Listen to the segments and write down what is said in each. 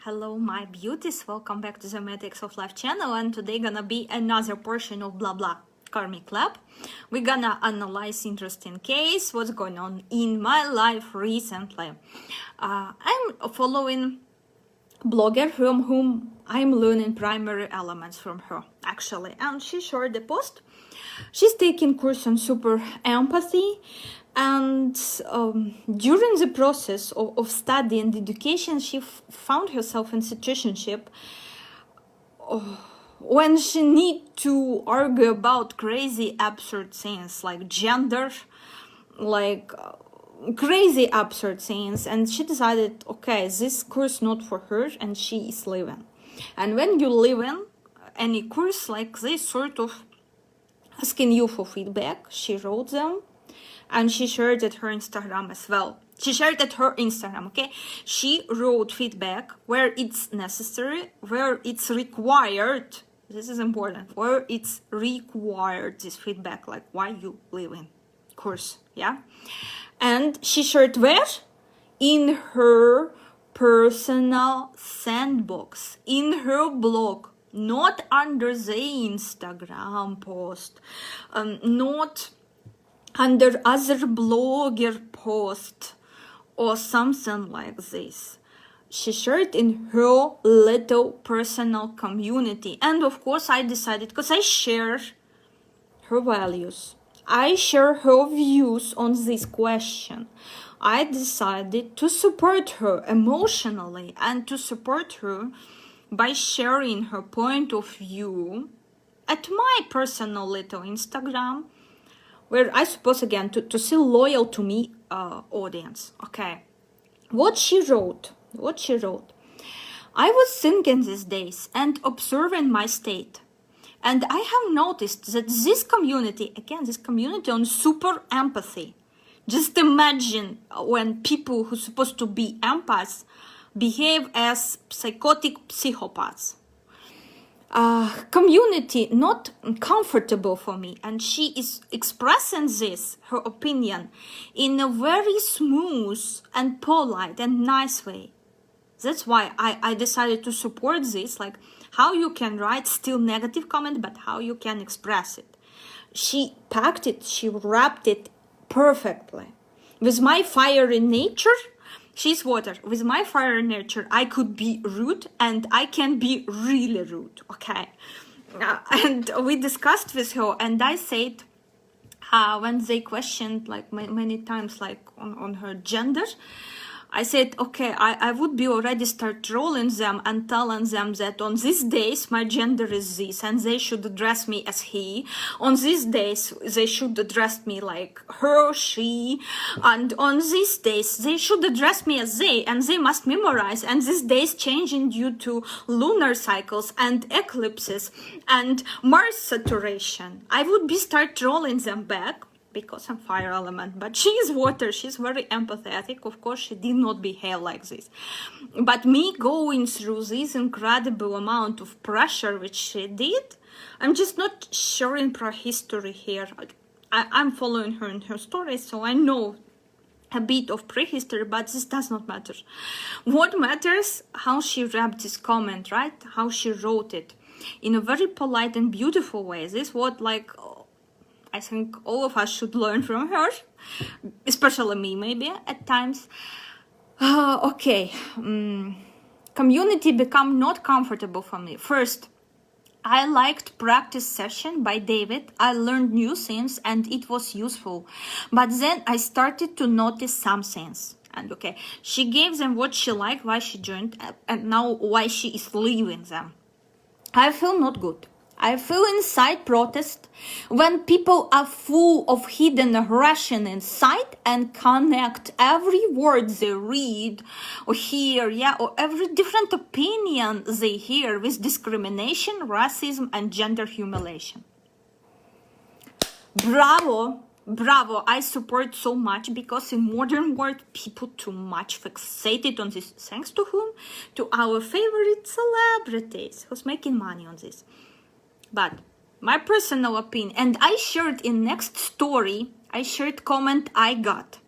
Hello my beauties, welcome back to the Matrix of Life channel, and today gonna be another portion of blah blah Karmic Lab. We're gonna analyze interesting case, what's going on in my life recently. I'm following blogger from whom I'm learning primary elements from her actually, and she shared the post. She's taking course on super empathy, and during the process of study and education, she found herself in situationship when she need to argue about crazy absurd things like gender, like crazy absurd things, and she decided, okay, this course not for her, and she is leaving. And when you leave in any course like this, sort of asking you for feedback, she wrote them and she shared at her Instagram as well. She shared at her Instagram, okay? She wrote feedback where it's necessary, where it's required. This is important. Where it's required, this feedback, like why you live in course, yeah? And she shared where? In her personal sandbox, in her blog, not under the Instagram post, not under other blogger post or something like this. She shared in her little personal community. And of course I decided, because I share her values, I share her views on this question, I decided to support her emotionally and to support her by sharing her point of view at my personal little Instagram, where I suppose again to see loyal to me audience. Okay, what she wrote. I was thinking these days and observing my state, and I have noticed that this community on super empathy. Just imagine when people who are supposed to be empaths behave as psychotic psychopaths. Community not comfortable for me, and she is expressing this, her opinion, in a very smooth and polite and nice way. That's why I decided to support this, like how you can write still negative comment, but how you can express it. She packed it, she wrapped it perfectly. With my fiery nature, she's water. With my fire nature, I could be rude, and I can be really rude, okay? And we discussed with her, and I said, when they questioned like many times, like on her gender, I said, okay, I would be already start trolling them and telling them that on these days my gender is this, and they should address me as he. On these days they should address me like her, she, and on these days they should address me as they, and they must memorize. And these days changing due to lunar cycles and eclipses and Mars saturation. I would be start trolling them back, because I'm fire element, but she is water, she's very empathetic. Of course she did not behave like this, but me going through this incredible amount of pressure which she did, I'm just not sharing prehistory here. I'm following her in her stories, so I know a bit of prehistory, but this does not matter. What matters, how she wrapped this comment, right? How she wrote it in a very polite and beautiful way. This what, like, I think all of us should learn from her, especially me maybe at times. Community become not comfortable for me. First, I liked practice session by David. I learned new things and it was useful. But then I started to notice some things. And okay, she gave them what she liked, why she joined, and now why she is leaving them. I feel not good. I feel inside protest when people are full of hidden aggression inside and connect every word they read or hear, or every different opinion they hear with discrimination, racism, and gender humiliation. Bravo, I support so much, because in modern world people too much fixated on this. Thanks to whom? To our favorite celebrities who's making money on this. But my personal opinion, and I shared in next story, I shared comment I got.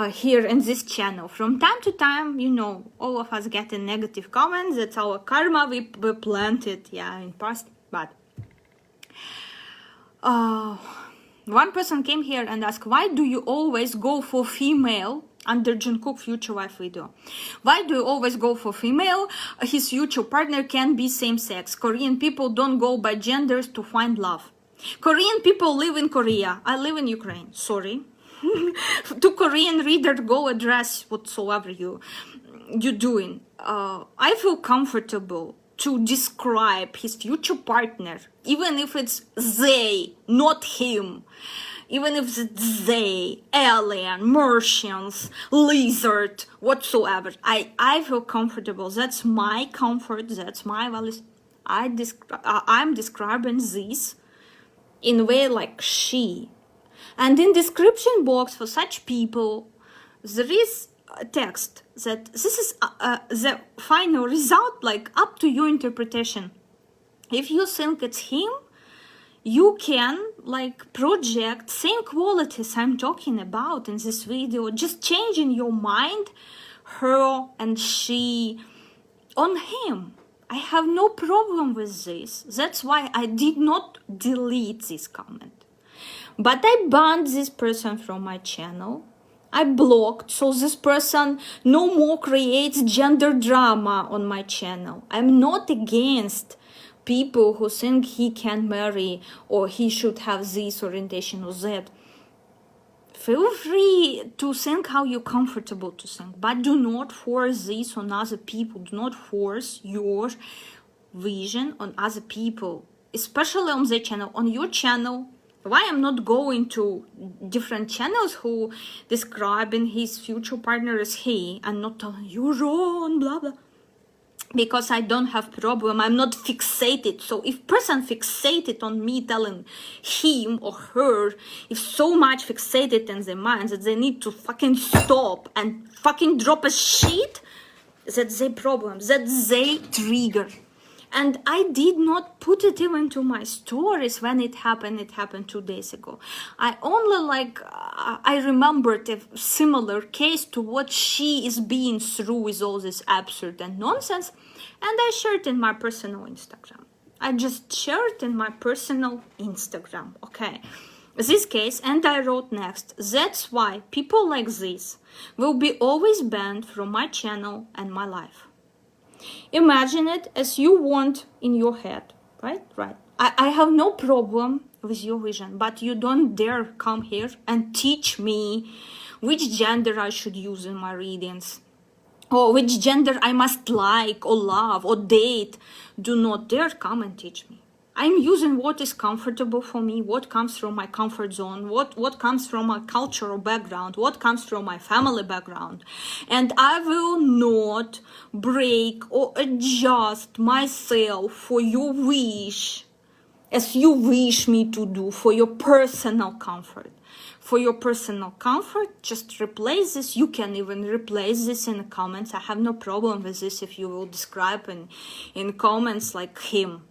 here in this channel. From time to time, you know, all of us get in negative comments. That's our karma we planted, yeah, in past. But one person came here and asked, why do you always go for female under Jungkook future wife video? Why do you always go for female? His future partner can be same sex. Korean people don't go by genders to find love. Korean people live in Korea. I live in Ukraine. Sorry. To Korean reader, go address whatsoever you doing. I feel comfortable to describe his future partner, even if it's they, not him. Even if it's they, alien, Martians, lizard, whatsoever. I feel comfortable. That's my comfort. That's my values. I'm describing this in a way like she. And in description box for such people, there is a text that this is the final result, like up to your interpretation. If you think it's him, you can like project same qualities I'm talking about in this video, just change in your mind her and she on him. I have no problem with this. That's why I did not delete this comment. But I banned this person from my channel. I blocked, so this person no more creates gender drama on my channel. I'm not against people who think he can marry or he should have this orientation or that. Feel free to think how you're comfortable to think, but do not force this on other people. Do not force your vision on other people, especially on their channel. On your channel, why I'm not going to different channels who describing his future partner as he and not telling you wrong, blah blah. Because I don't have problem, I'm not fixated. So if person fixated on me telling him or her, if so much fixated in their minds that they need to fucking stop and fucking drop a shit, that's their problem, that they trigger. And I did not put it even to my stories when it happened 2 days ago. I only I remembered a similar case to what she is being through with all this absurd and nonsense. And I shared in my personal Instagram. I just shared in my personal Instagram, okay? This case, and I wrote next, that's why people like this will be always banned from my channel and my life. Imagine it as you want in your head, right? I have no problem with your vision, but you don't dare come here and teach me which gender I should use in my readings, or which gender I must like or love or date. Do not dare come and teach me. I'm using what is comfortable for me, what comes from my comfort zone, what comes from my cultural background, what comes from my family background. And I will not break or adjust myself for your wish, as you wish me to do, for your personal comfort. For your personal comfort, just replace this. You can even replace this in the comments. I have no problem with this if you will describe in comments like him.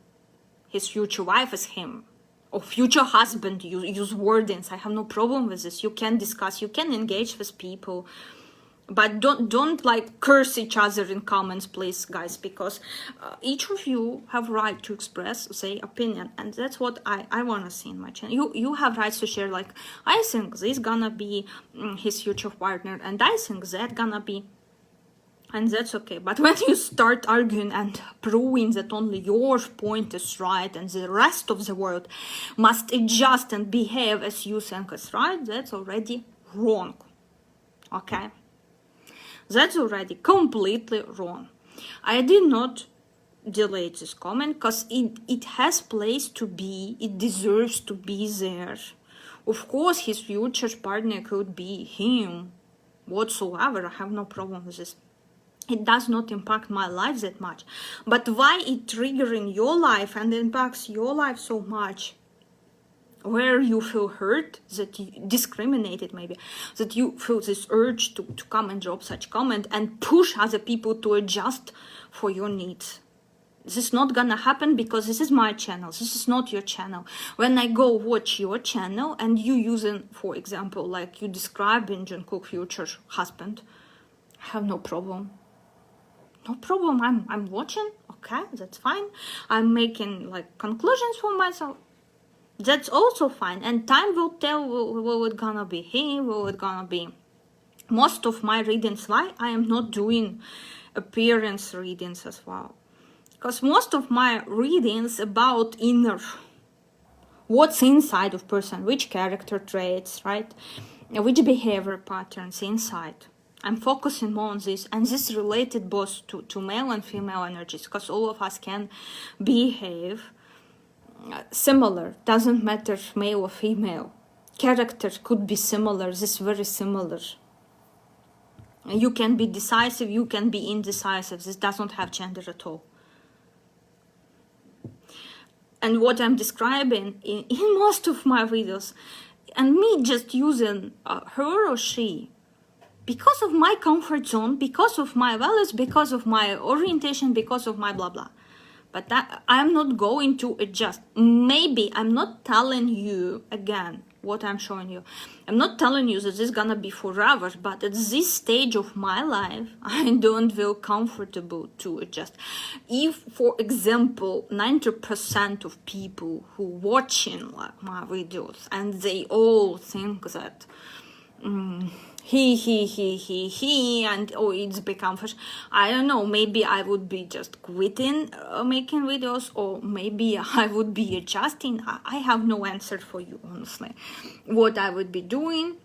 His future wife is him, or future husband, use wordings. I have no problem with this. You can discuss, you can engage with people, but don't like curse each other in comments, please, guys, because each of you have right to express, say, opinion, and that's what I want to see in my channel. You have rights to share, like, I think this gonna be his future partner, and I think that gonna be. And that's okay. But when you start arguing and proving that only your point is right and the rest of the world must adjust and behave as you think is right, that's already wrong. Okay? That's already completely wrong. I did not delete this comment because it has place to be, it deserves to be there. Of course, his future partner could be him whatsoever. I have no problem with this. It does not impact my life that much. But why it triggering your life and impacts your life so much? Where you feel hurt, that you discriminated maybe, that you feel this urge to come and drop such comment and push other people to adjust for your needs. This is not gonna happen because this is my channel. This is not your channel. When I go watch your channel and you using, for example, like you describing Jungkook future husband, I have no problem. No problem. I'm watching. Okay, that's fine. I'm making like conclusions for myself. That's also fine. And time will tell will it gonna be him, will it gonna be most of my readings. Why I am not doing appearance readings as well? Because most of my readings about inner, what's inside of person, which character traits, right? Which behavior patterns inside. I'm focusing more on this, and this is related both to male and female energies, because all of us can behave similar. Doesn't matter male or female. Character could be similar. This is very similar. You can be decisive, you can be indecisive. This doesn't have gender at all. And what I'm describing in most of my videos, and me just using her or she, because of my comfort zone, because of my values, because of my orientation, because of my blah blah. But that, I'm not going to adjust. Maybe I'm not telling you, again, what I'm showing you. I'm not telling you that this is gonna be forever, but at this stage of my life, I don't feel comfortable to adjust. If, for example, 90% of people who watching like my videos, and they all think that he, and oh, it's become fashion. I don't know, maybe I would be just quitting making videos, or maybe I would be adjusting. I have no answer for you, honestly, what I would be doing.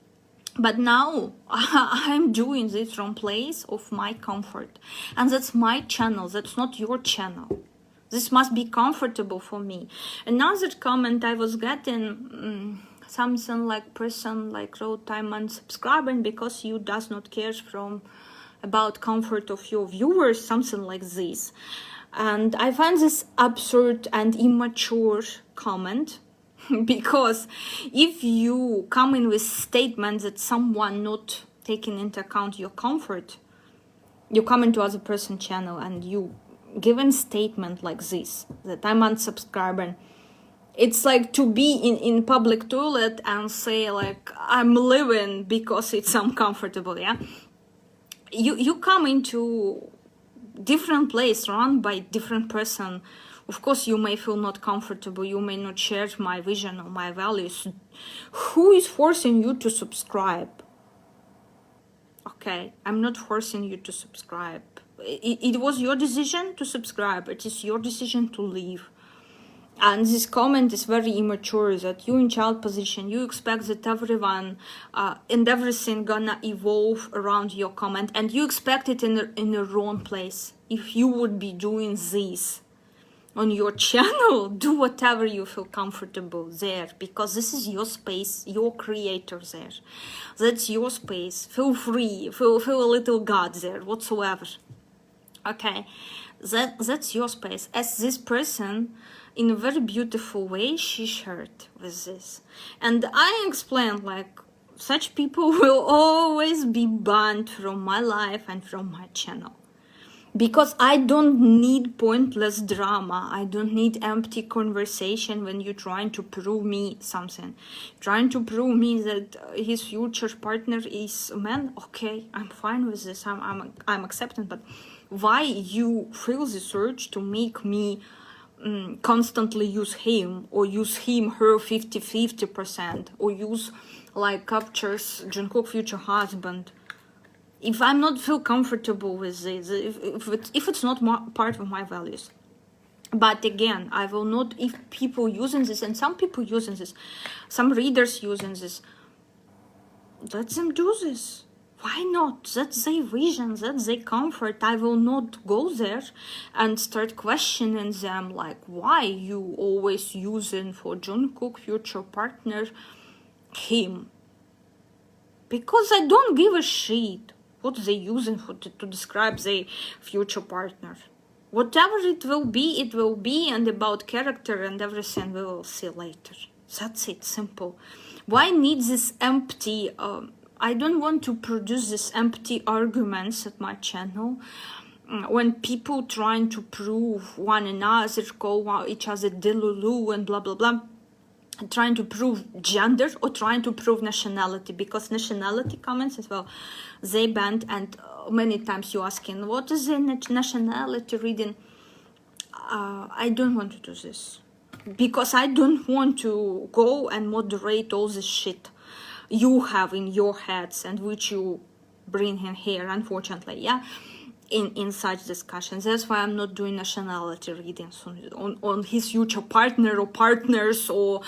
But now I'm doing this from place of my comfort, and that's my channel, that's not your channel. This must be comfortable for me. Another comment I was getting, something like person like wrote, I'm unsubscribing because you does not care about comfort of your viewers, something like this. And I find this absurd and immature comment, because if you come in with statements that someone not taking into account your comfort, you come into other person's channel and you give a statement like this, that I'm unsubscribing. It's like to be in public toilet and say like, I'm living because it's uncomfortable, yeah? You come into different place run by different person. Of course, you may feel not comfortable, you may not share my vision or my values. Who is forcing you to subscribe? Okay, I'm not forcing you to subscribe. It was your decision to subscribe. It is your decision to leave. And this comment is very immature, that you in child position, you expect that everyone and everything gonna evolve around your comment, and you expect it in the wrong place. If you would be doing this on your channel, do whatever you feel comfortable there, because this is your space, your creator there. That's your space. Feel free, feel a little God there, whatsoever. Okay, that's your space. As this person, in a very beautiful way, she shared with this. And I explained, like, such people will always be banned from my life and from my channel. Because I don't need pointless drama. I don't need empty conversation when you're trying to prove me something. Trying to prove me that his future partner is a man. Okay, I'm fine with this. I'm accepting. But why you feel this urge to make me constantly use him, or use him, her 50-50%, or use like captures Jungkook future husband? If I'm not feel comfortable with this, if it's not part of my values. But again, I will not, if people using this, and some people using this, some readers using this, let them do this. Why not? That's their vision, that's their comfort. I will not go there and start questioning them, like, why you always using for Jungkook future partner him? Because I don't give a shit what they using to describe their future partner. Whatever it will be, and about character and everything we will see later. That's it, simple. Why need this empty I don't want to produce these empty arguments at my channel. when people trying to prove one another, call each other delulu and blah blah blah, trying to prove gender or trying to prove nationality, because nationality comments as well, they banned. And many times you asking what is the nationality reading. I don't want to do this, because I don't want to go and moderate all this shit you have in your heads and which you bring in here, unfortunately, yeah, in such discussions. That's why I'm not doing nationality readings on his future partner or partners or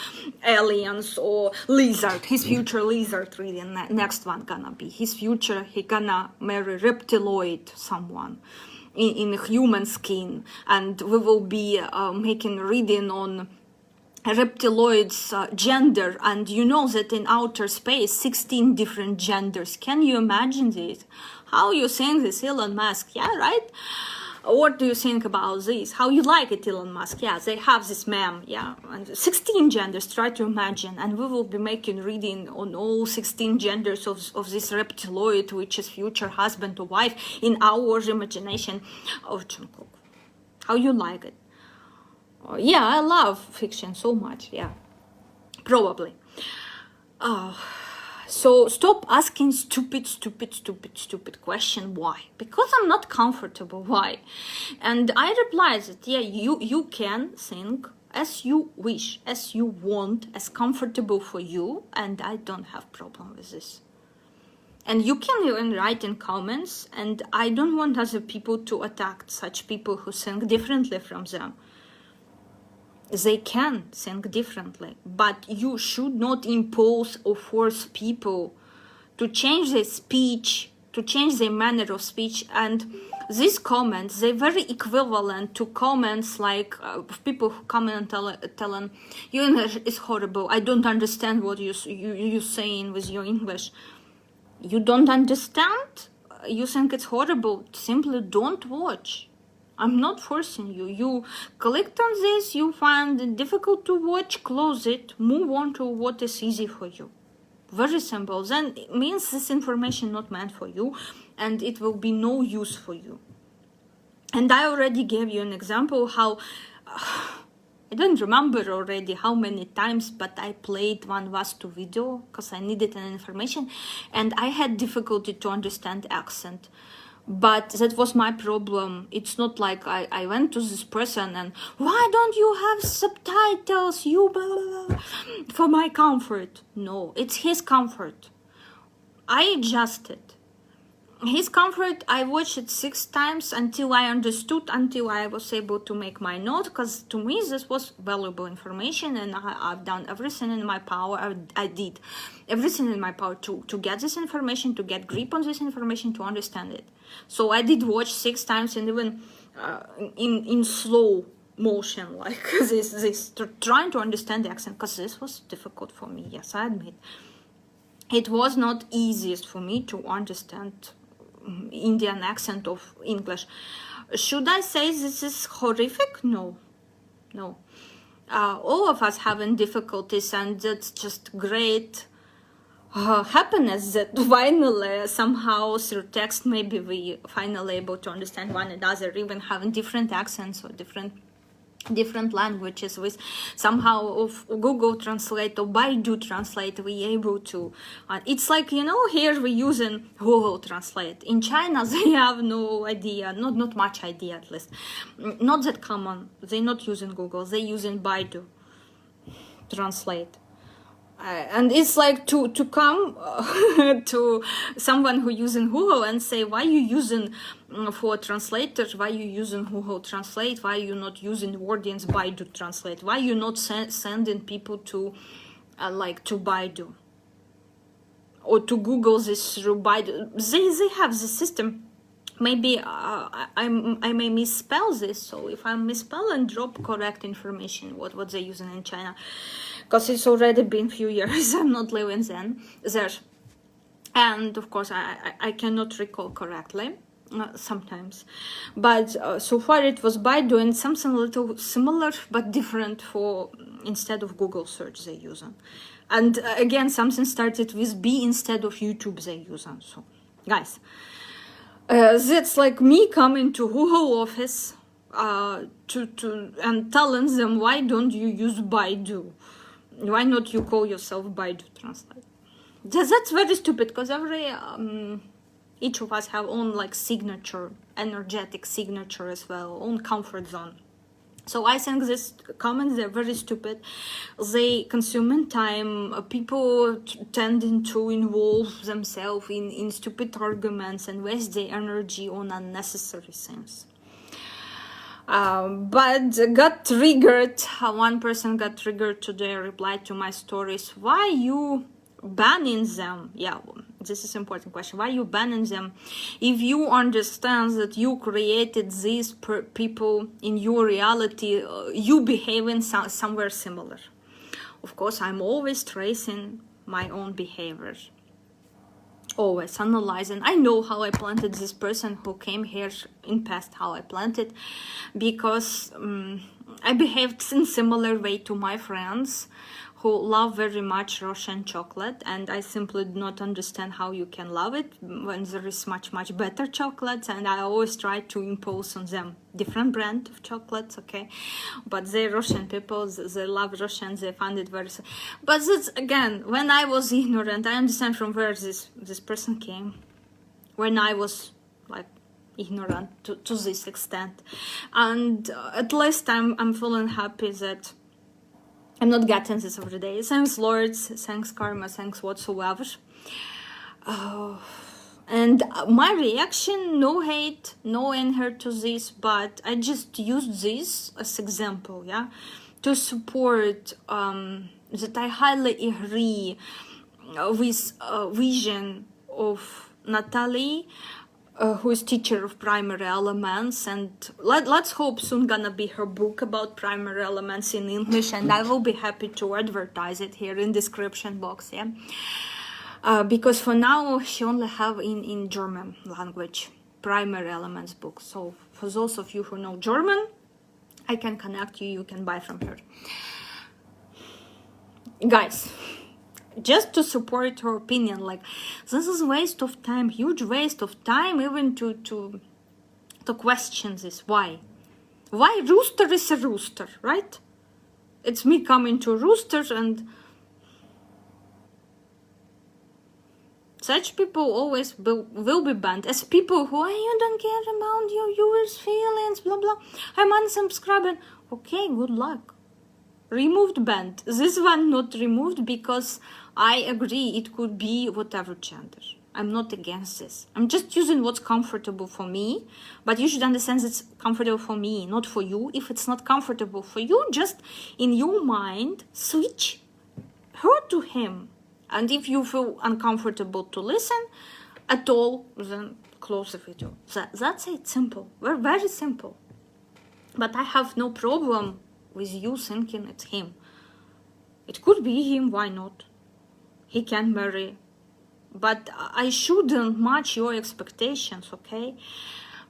aliens or lizard, his future lizard reading. Next one gonna be his future, he gonna marry reptiloid someone in human skin, and we will be making reading on reptiloids gender. And you know that in outer space 16 different genders. Can you imagine this? How you think this, Elon Musk? Yeah, right? What do you think about this? How you like it, Elon Musk? Yeah, they have this meme, yeah, and 16 genders, try to imagine. And we will be making reading on all 16 genders of this reptiloid, which is future husband or wife in our imagination. Oh, Jungkook, how you like it? Yeah, I love fiction so much, yeah, probably. So stop asking stupid question. Why? Because I'm not comfortable. Why? And I replied that, yeah, you can think as you wish, as you want, as comfortable for you, and I don't have problem with this. And you can even write in comments, and I don't want other people to attack such people who think differently from them. They can think differently, but you should not impose or force people to change their speech, to change their manner of speech. And these comments, they're very equivalent to comments like people who come in and telling your English is horrible, I don't understand what you're saying with your English. You don't understand? You think it's horrible? Simply don't watch. I'm not forcing you. You clicked on this, you find it difficult to watch, close it, move on to what is easy for you. Very simple. Then it means this information not meant for you, and it will be no use for you. And I already gave you an example how, I don't remember already how many times, but I played one Vastu video because I needed an information, and I had difficulty to understand accent. But that was my problem. It's not like I went to this person and, why don't you have subtitles, you blah, blah, blah, for my comfort? No, it's his comfort. I adjusted. His comfort, I watched it 6 times until I understood, until I was able to make my note, because to me this was valuable information, and I've done everything in my power. I did everything in my power to get this information, to get grip on this information, to understand it. So I did watch 6 times, and even in slow motion, like this trying to understand the accent, because this was difficult for me. Yes, I admit it was not easiest for me to understand Indian accent of English. Should I say this is horrific? No. All of us having difficulties, and that's just great happiness that finally somehow through text maybe we finally able to understand one another, even having different accents or different languages. With somehow of Google Translate or Baidu Translate we able to it's like, you know, here we're using Google Translate. In China they have no idea, not much idea, at least not that common. They're not using Google, they're using Baidu Translate. And it's like to come to someone who using Google and say, why you using for translators, why you using Google Translate, why you not using Wordings Baidu Translate, why you not sending people to like to Baidu or to Google this through Baidu. They have the system. Maybe I may misspell this, so if I misspell and drop correct information what they're using in China, because it's already been few years. I'm not living there, and of course I cannot recall correctly sometimes, but so far it was Baidu and something a little similar but different for instead of Google search they're using, and again something started with B instead of YouTube they're using. So guys, That's like me coming to Google office and telling them, why don't you use Baidu? Why not you call yourself Baidu Translate? That's very stupid, because each of us have own like signature, energetic signature as well, own comfort zone. So I think these comments, they're very stupid. They consume time. People tending to involve themselves in stupid arguments and waste their energy on unnecessary things. But got triggered. One person got triggered today, replied to my stories. Why you banning them? Yeah, this is an important question. Why you banning them if you understand that you created these people in your reality? You behaving somewhere similar. Of course, I'm always tracing my own behavior, always analyzing. I know how I planted this person who came here in past, how I planted, because I behaved in similar way to my friends who love very much Russian chocolate, and I simply do not understand how you can love it when there is much better chocolates, and I always try to impose on them different brand of chocolates, okay? But they're Russian people, they love Russian, they find it very... But that's, again, when I was ignorant, I understand from where this person came, when I was like ignorant to this extent. And at least I'm feeling happy that I'm not getting this every day. Thanks, Lord. Thanks, Karma. Thanks, whatsoever. And my reaction, no hate, no anger to this, but I just used this as example, yeah, to support that I highly agree with vision of Natalie, who is teacher of primary elements, and let's hope soon gonna be her book about primary elements in English, and I will be happy to advertise it here in description box, yeah. Because for now she only have in German language primary elements book. So for those of you who know German, I can connect you. You can buy from her, guys. Just to support her opinion, like this is a waste of time, huge waste of time, even to question this. Why rooster is a rooster, right? It's me coming to roosters, and such people always will be banned as people who you don't care about your viewers' feelings, blah blah. I'm unsubscribing. Okay, good luck. Removed, banned. This one not removed because I agree it could be whatever gender. I'm not against this. I'm just using what's comfortable for me, but you should understand it's comfortable for me, not for you. If it's not comfortable for you, just in your mind, switch her to him. And if you feel uncomfortable to listen at all, then close the video. That's it, simple. We're very simple. But I have no problem with you thinking it's him. It could be him, why not? He can marry. But I shouldn't match your expectations, okay?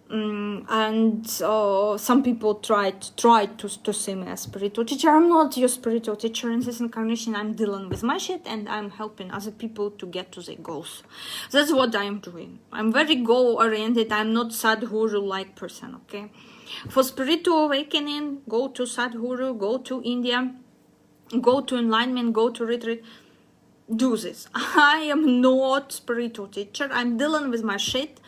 And some people try to see me as spiritual teacher. I'm not your spiritual teacher in this incarnation. I'm dealing with my shit and I'm helping other people to get to their goals. That's what I'm doing. I'm very goal-oriented. I'm not Sadhguru-like person, okay? For spiritual awakening, go to Sadhguru, go to India, go to enlightenment, go to retreat. Do this. I am not spiritual teacher. I'm dealing with my shit.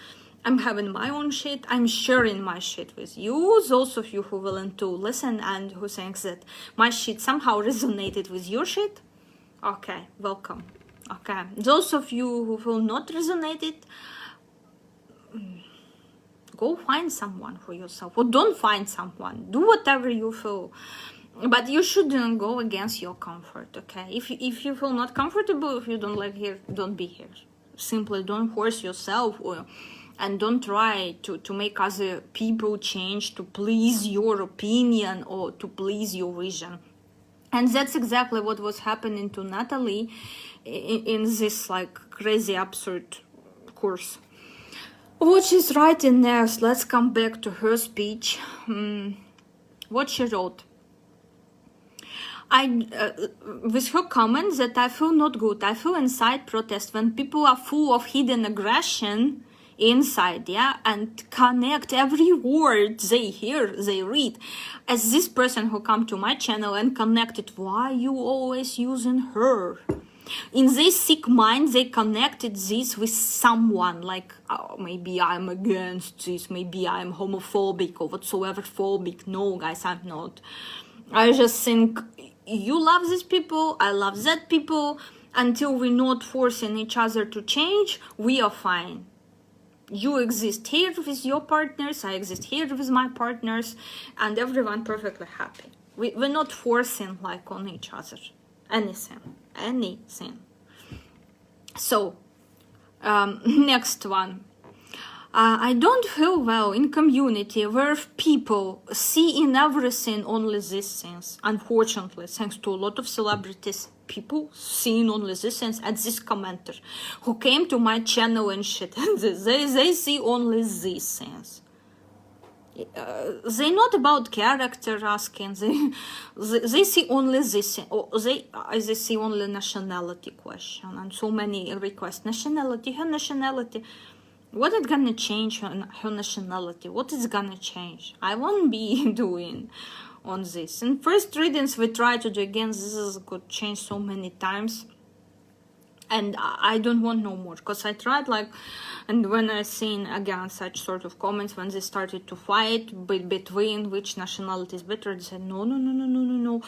I'm having my own shit. I'm sharing my shit with you. Those of you who are willing to listen and who thinks that my shit somehow resonated with your shit, okay, welcome. Okay. Those of you who will not resonate it, go find someone for yourself, or don't find someone. Do whatever you feel. But you shouldn't go against your comfort, okay? If you feel not comfortable, if you don't like here, don't be here. Simply don't force yourself, and don't try to make other people change to please your opinion or to please your vision. And that's exactly what was happening to Natalie in this like crazy absurd course. What she's writing next, let's come back to her speech. What she wrote. With her comments that I feel not good. I feel inside protest when people are full of hidden aggression inside, yeah, and connect every word they hear, they read. As this person who come to my channel and connected, why you always using her? In this sick mind, they connected this with someone, like, oh, maybe I'm against this, maybe I'm homophobic or whatsoever phobic. No, guys, I'm not. I just think you love these people, I love that people. Until we're not forcing each other to change, we are fine. You exist here with your partners, I exist here with my partners, and everyone perfectly happy. We're not forcing like on each other. Anything. So, next one. I don't feel well in community where people see in everything only these things. Unfortunately, thanks to a lot of celebrities, people seeing only these things, and this commenter who came to my channel and shit, and they see only these things. They not about character asking, they see only this, or they see only nationality question, and so many requests. Nationality, her nationality. What is gonna change her nationality? What is gonna change? I won't be doing on this. In first readings we try to do again, this is could change so many times. And I don't want no more, because I tried like, and when I seen again such sort of comments, when they started to fight between which nationality is better, they said no,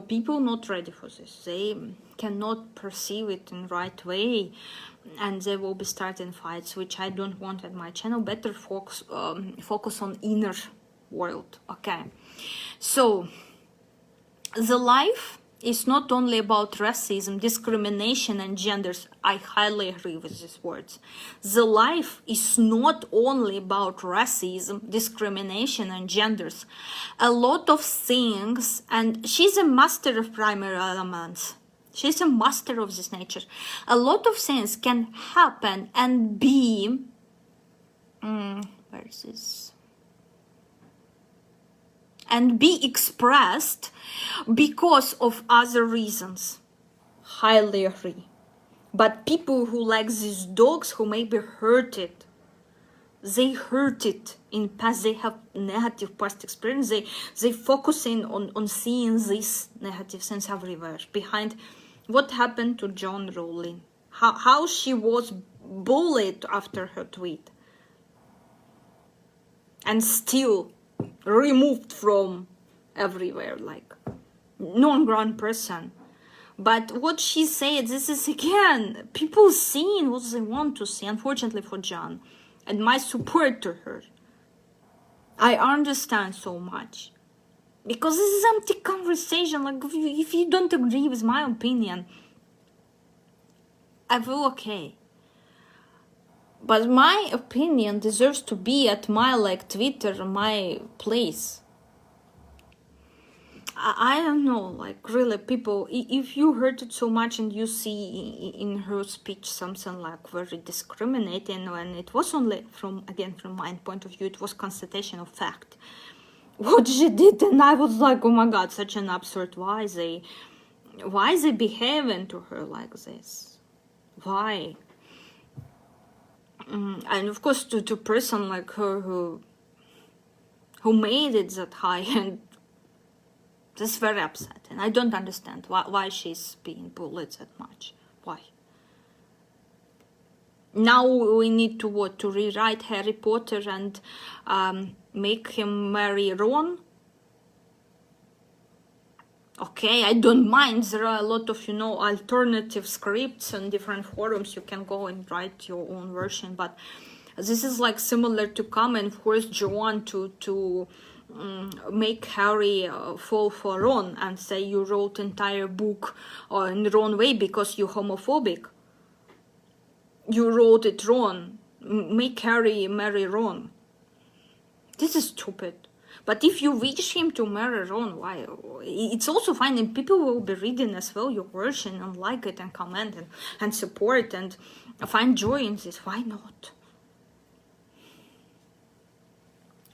people not ready for this. They cannot perceive it in right way, and they will be starting fights, which I don't want at my channel. Better focus on inner world. Okay, so the life is not only about racism, discrimination, and genders. I highly agree with these words. The life is not only about racism, discrimination, and genders. A lot of things, and she's a master of primary elements. She's a master of this nature. A lot of things can happen and be... where is this? And be expressed because of other reasons. Highly agree. But people who like these dogs, who maybe hurt it, they hurt it in past, they have negative past experience, they focusing on seeing these negative things everywhere. Behind what happened to John Rowling, how she was bullied after her tweet, and still removed from everywhere, like non-grown person. But what she said, this is again, people seeing what they want to see, unfortunately for John, and my support to her. I understand so much, because this is empty conversation. Like if you don't agree with my opinion, I feel okay. But my opinion deserves to be at my like Twitter, my place. I don't know, like really people, if you heard it so much and you see in her speech something like very discriminating, when it was only from my point of view, it was constatation of fact. What she did, and I was like, oh my god, such an absurd, why they behaving to her like this? Why? And of course to a person like her who made it that high, and this is very upsetting. I don't understand why she's being bullied that much. Why? Now we need to rewrite Harry Potter and make him marry Ron. Okay, I don't mind. There are a lot of, alternative scripts and different forums. You can go and write your own version. But this is like similar to come and force Joanne to make Harry fall for Ron and say you wrote entire book in the wrong way because you're homophobic. You wrote it wrong. Make Harry marry Ron. This is stupid. But if you wish him to marry Ron, why? It's also fine, and people will be reading as well your version and like it and comment and support and find joy in this. Why not?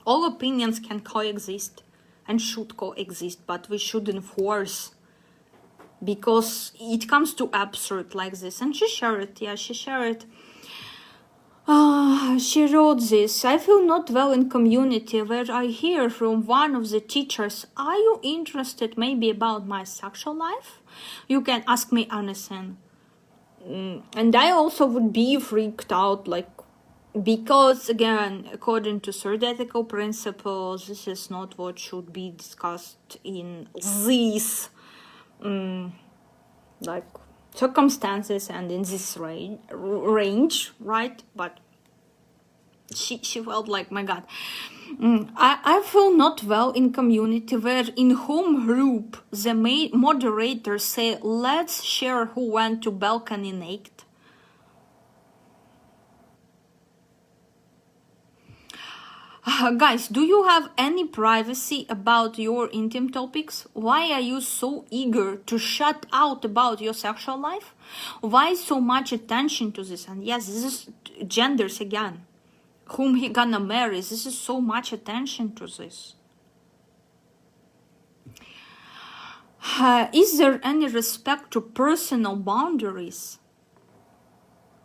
All opinions can coexist and should coexist, but we shouldn't force, because it comes to absurd like this. And she shared it, yeah, she shared it. She wrote this. I feel not well in community where I hear from one of the teachers, are you interested maybe about my sexual life? You can ask me anything. And I also would be freaked out, like, because again, according to third ethical principles, this is not what should be discussed in these like circumstances and in this range, right? But she felt like, my God, I feel not well in community where in home group the moderator say, let's share who went to balcony naked. Guys, do you have any privacy about your intimate topics? Why are you so eager to shut out about your sexual life? Why so much attention to this? And yes, this is genders again. Whom he gonna marry? This is so much attention to this. Is there any respect to personal boundaries?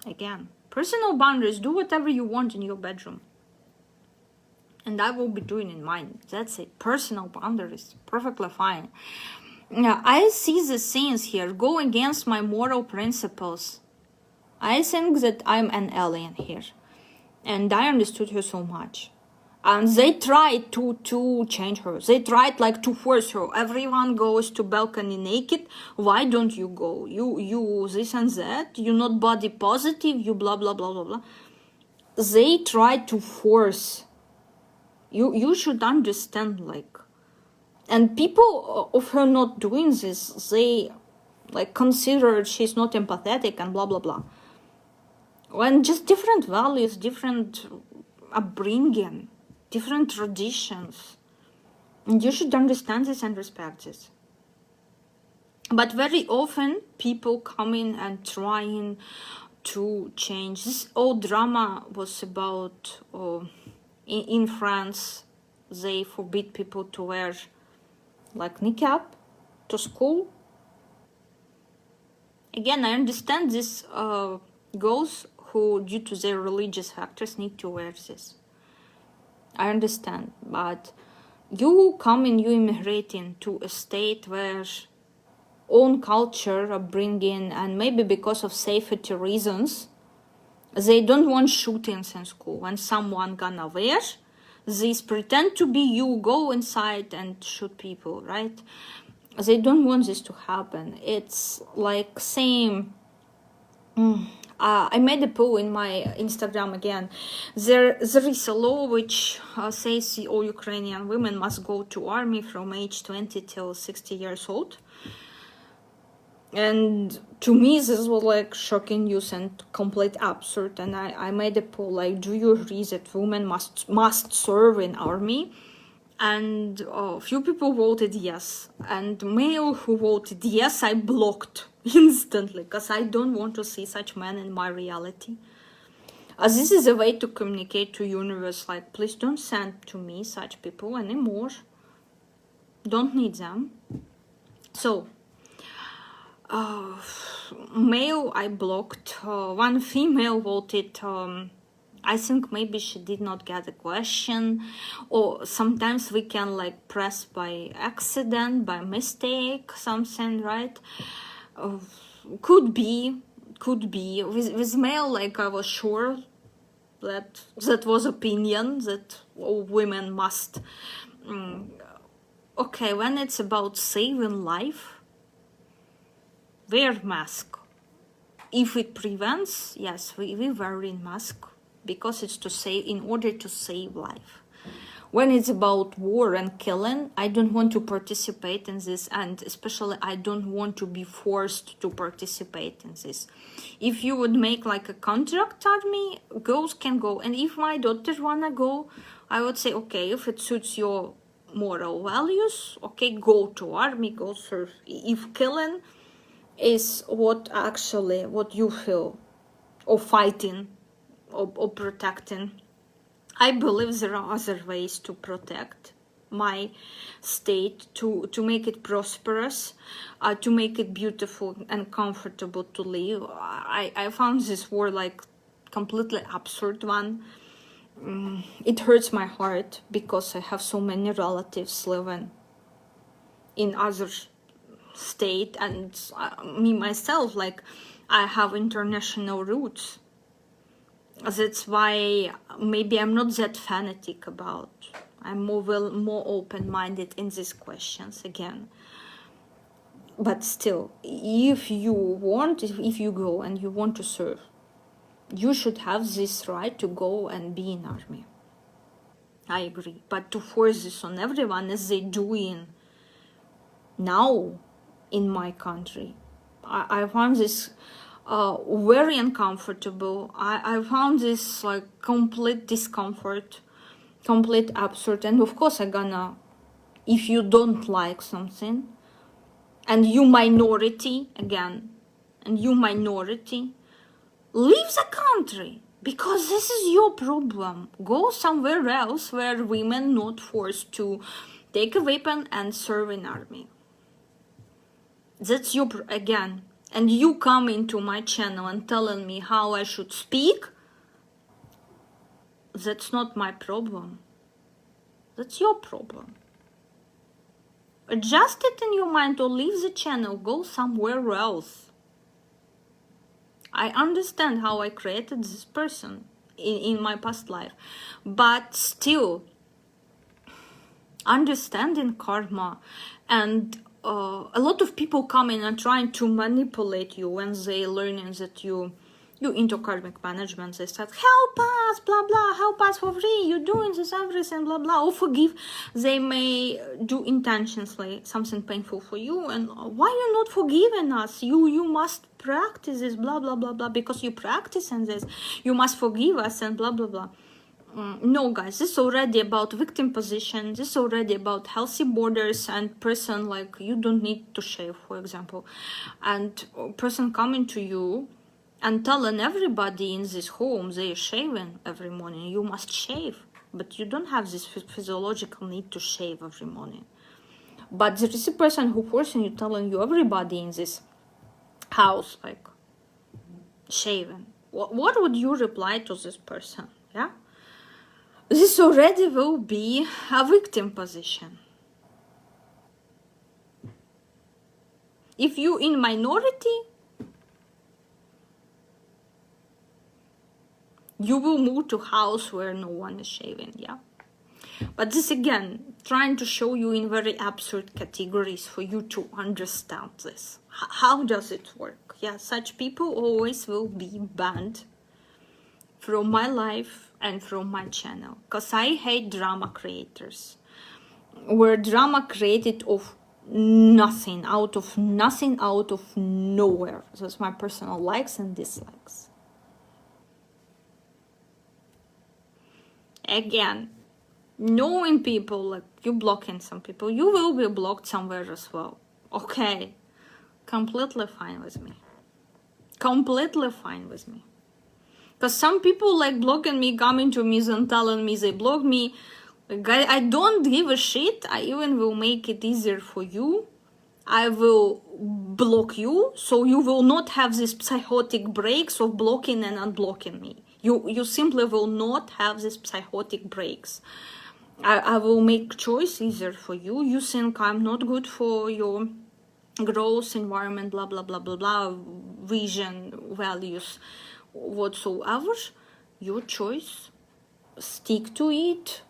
Again, personal boundaries. Do whatever you want in your bedroom. And I will be doing in mine. That's it. Personal boundaries. Perfectly fine. Yeah, I see the things here go against my moral principles. I think that I'm an alien here. And I understood her so much. And they tried to change her. They tried like to force her. Everyone goes to balcony naked. Why don't you go? You this and that. You're not body positive. You blah, blah, blah, blah, blah. They tried to force. You should understand, like, and people of her not doing this, they like consider she's not empathetic and blah blah blah. When just different values, different upbringing, different traditions, and you should understand this and respect this. But very often people come in and trying to change. This old drama was about. In France, they forbid people to wear like niqab to school. Again, I understand this girls who, due to their religious factors, need to wear this. I understand, but you immigrate into a state where own culture, upbringing, and maybe because of safety reasons, they don't want shootings in school. When someone gonna wear this, pretend to be you, go inside and shoot people, right? They don't want this to happen. It's like same. I made a poll in my Instagram again. There is a law which says all Ukrainian women must go to army from age 20 till 60 years old. And to me, this was like shocking news and complete absurd. And I made a poll like, do you agree that women must serve in army? And a few people voted yes. And male who voted yes, I blocked instantly because I don't want to see such men in my reality. As this is a way to communicate to universe, like, please don't send to me such people anymore. Don't need them. So. Male I blocked. One female voted. I think maybe she did not get a question, or sometimes we can like press by accident, by mistake, something, right? Could be. With male, like I was sure that was opinion that all women must. Okay, when it's about saving life. Wear mask. If it prevents, yes, we wear in mask because it's to save, in order to save life. When it's about war and killing, I don't want to participate in this, and especially I don't want to be forced to participate in this. If you would make like a contract army, girls can go, and if my daughter wanna go, I would say, okay, if it suits your moral values, okay, go to army, go serve. If killing is what you feel, or fighting, or protecting. I believe there are other ways to protect my state, to make it prosperous, to make it beautiful and comfortable to live. I found this war like completely absurd one. It hurts my heart because I have so many relatives living in other state, and me myself, like, I have international roots. That's why maybe I'm not that fanatic about. I'm more open-minded in these questions again. But still, if you go and you want to serve, you should have this right to go and be in army. I agree. But to force this on everyone, as they doing now in my country, I found this very uncomfortable. I found this like complete discomfort, complete absurd. And of course if you don't like something, and you minority, leave the country, because this is your problem. Go somewhere else where women not forced to take a weapon and serve in army. That's your again. And you come into my channel and telling me how I should speak. That's not my problem. That's your problem. Adjust it in your mind or leave the channel. Go somewhere else. I understand how I created this person in my past life. But still, understanding karma, and a lot of people come in and trying to manipulate you when they learning that you into karmic management. They start, help us, blah blah, help us for free, you're doing this everything, blah blah, or forgive. They may do intentionally something painful for you, and why you not forgiving us? You must practice this, blah blah blah blah, because you practicing this, you must forgive us, and blah blah blah. No, guys, this is already about victim position. This is already about healthy borders, and person, like, you don't need to shave, for example, and person coming to you and telling everybody in this home they are shaving every morning. You must shave, but you don't have this physiological need to shave every morning. But there is a person who forcing you, telling you everybody in this house, like, shaving. What would you reply to this person? Yeah, this already will be a victim position. If you in minority, you will move to house where no one is shaving, yeah? But this again, trying to show you in very absurd categories for you to understand this. How does it work? Yeah, such people always will be banned from my life and from my channel. Because I hate drama creators. Where drama created of nothing, out of nowhere. That's my personal likes and dislikes. Again, knowing people, like, you blocking some people, you will be blocked somewhere as well. Okay, completely fine with me. Completely fine with me. Because some people, like, blocking me, coming to me and telling me they blocked me. Like, I don't give a shit. I even will make it easier for you. I will block you, so you will not have these psychotic breaks of blocking and unblocking me. You simply will not have these psychotic breaks. I will make choice easier for you. You think I'm not good for your growth, environment, blah blah blah blah blah, vision, values, whatsoever. Your choice. Stick to it.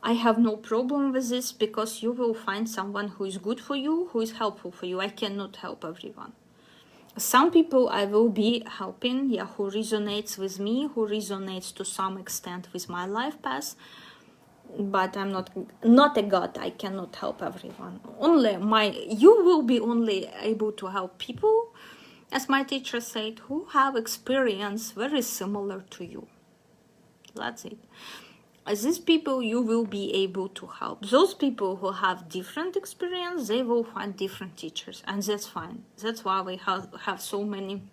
I have no problem with this, because you will find someone who is good for you, who is helpful for you. I cannot help everyone. Some people I will be helping, yeah, who resonates with me, who resonates to some extent with my life path. But I'm not a god. I cannot help everyone. You will be only able to help people, as my teacher said, who have experience very similar to you. That's it. As these people you will be able to help. Those people who have different experience, they will find different teachers, and that's fine. That's why we have so many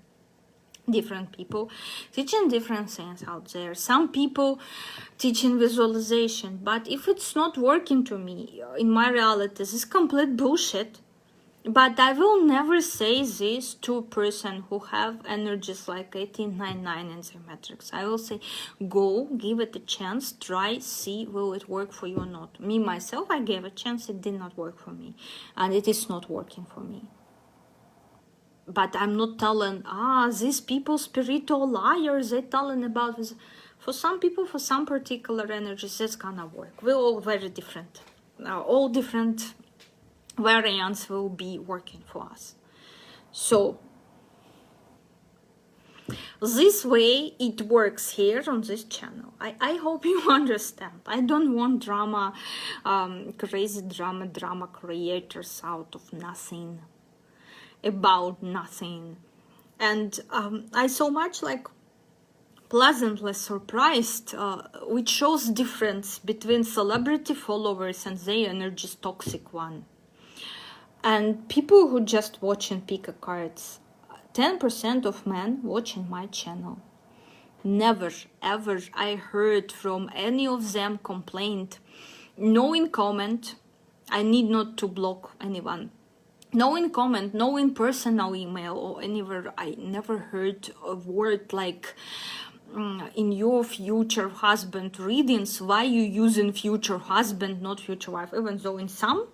different people teaching different things out there. Some people teaching visualization, but if it's not working to me in my reality, this is complete bullshit. But I will never say this to a person who have energies like 1899 in their matrix. I will say, go, give it a chance, try, see, will it work for you or not. Me, myself, I gave a chance, it did not work for me. And it is not working for me. But I'm not telling, these people spiritual liars, they're telling about this. For some people, for some particular energies, that's gonna work. We're all very different. All different variants will be working for us. So this way it works here on this channel. I hope you understand. I don't want drama, crazy drama creators out of nothing, about nothing. And I so much like pleasantly surprised, which shows difference between celebrity followers and their energy's toxic one. And people who just watch and pick a cards, 10% of men watching my channel. Never, ever I heard from any of them complaint. No in comment, I need not to block anyone. No in comment, no in personal email or anywhere, I never heard a word like, in your future husband readings, why you using future husband, not future wife, even though in some,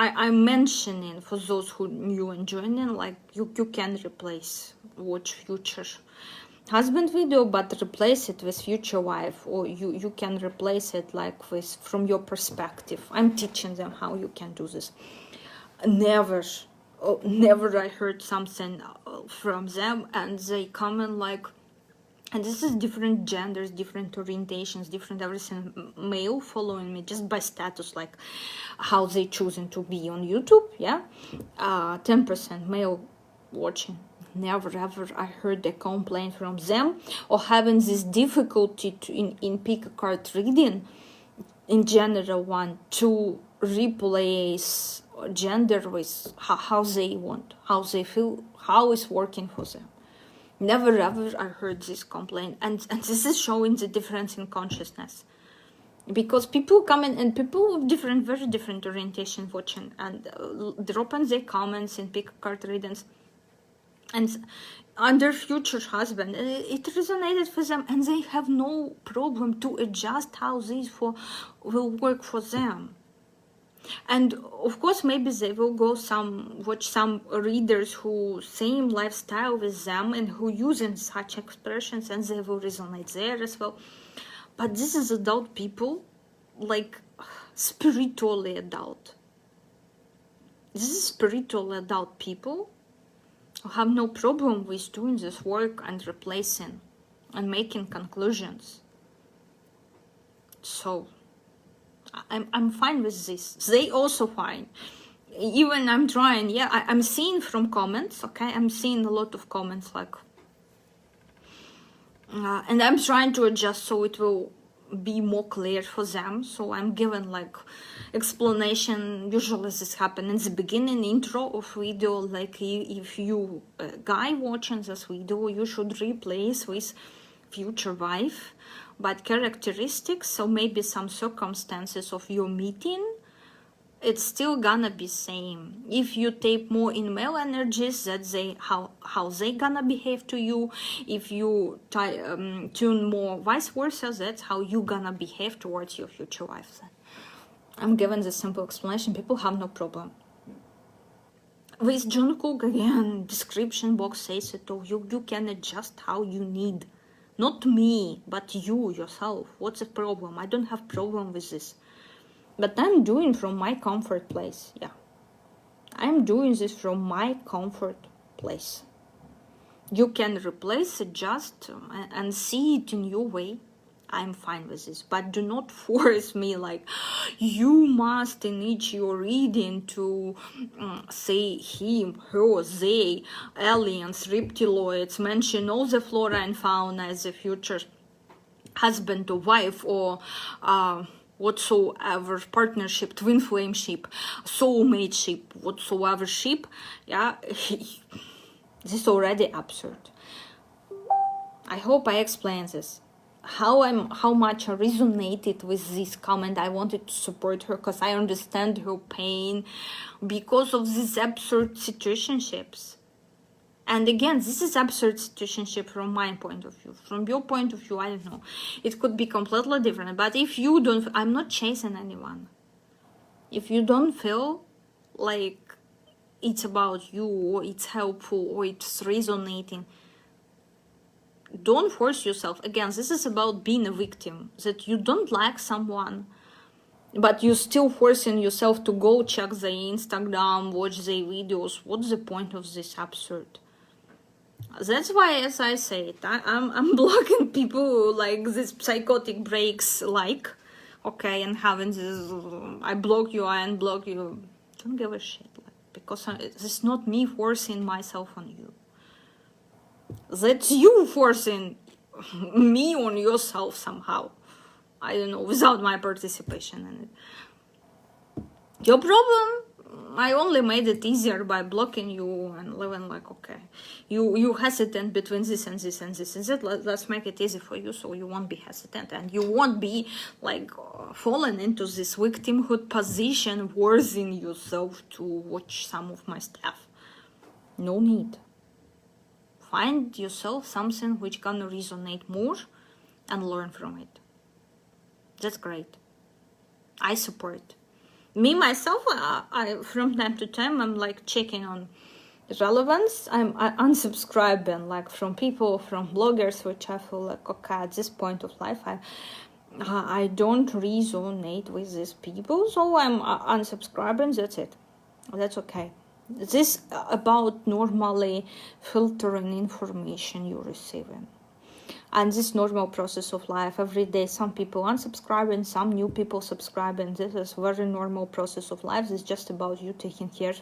I'm mentioning for those who new and joining, like you can replace watch future husband video, but replace it with future wife, or you can replace it like with from your perspective. I'm teaching them how you can do this. Never I heard something from them and they comment like, and this is different genders, different orientations, different everything, male following me just by status, like how they choosing to be on YouTube, yeah. 10% male watching. Never ever I heard a complaint from them or having this difficulty to in pick a card reading in general one to replace gender with how they want, how they feel, how it's working for them. Never ever I heard this complaint, and this is showing the difference in consciousness, because people come in and people with different, very different orientation watching and dropping their comments and pick card readings, and under future husband, it resonated for them, and they have no problem to adjust how this will work for them. And of course, maybe they will go watch some readers who same lifestyle with them and who using such expressions, and they will resonate there as well. But this is adult people, like spiritually adult. This is spiritual adult people who have no problem with doing this work and replacing and making conclusions. So I'm fine with this. They also fine. Even I'm trying, yeah, I'm seeing from comments, okay? I'm seeing a lot of comments like, and I'm trying to adjust so it will be more clear for them. So I'm giving like explanation. Usually this happens in the beginning intro of video, like if you guy watching this video, you should replace with future wife, but characteristics, so maybe some circumstances of your meeting, it's still gonna be same. If you take more in male energies, that how they gonna behave to you. If you tune more vice versa, that's how you gonna behave towards your future wife. I'm giving this simple explanation. People have no problem with John Cook. Again, description box says it all. You can adjust how you need. Not me, but you yourself. What's the problem? I don't have problem with this. But I'm doing from my comfort place. Yeah. I'm doing this from my comfort place. You can replace, adjust, and see it in your way. I'm fine with this. But do not force me like, you must in each your reading to say him, her, they, aliens, reptiloids, mention all the flora and fauna as a future husband or wife, or whatsoever partnership, twin flame ship, soulmate ship, whatsoever ship. Yeah, this is already absurd. I hope I explained this. how much I resonated with this comment. I wanted to support her because I understand her pain because of these absurd situationships. And again, this is absurd situationship from my point of view. From your point of view, I don't know. It could be completely different. But if you don't, I'm not chasing anyone. If you don't feel like it's about you, or it's helpful, or it's resonating, don't force yourself. Again, this is about being a victim. That you don't like someone, but you're still forcing yourself to go check their Instagram, watch their videos. What's the point of this absurd? That's why, as I said, I'm blocking people like this psychotic breaks, like, okay, and having this, I block you, I unblock you. Don't give a shit, like, because it's not me forcing myself on you. That's you forcing me on yourself somehow. I don't know, without my participation in it. Your problem, I only made it easier by blocking you and living like, okay, you hesitant between this and this and this and that. Let's make it easy for you so you won't be hesitant and you won't be like falling into this victimhood position, worthing yourself to watch some of my stuff. No need. Find yourself something which gonna resonate more and learn from it. That's great. I support. Me, myself, I from time to time, I'm like checking on relevance. I'm unsubscribing like from people, from bloggers, which I feel like, okay, at this point of life, I don't resonate with these people, so I'm unsubscribing. That's it. That's okay. This about normally filtering information you're receiving. And this normal process of life, every day some people unsubscribing, some new people subscribing. This is very normal process of life. It's just about you taking care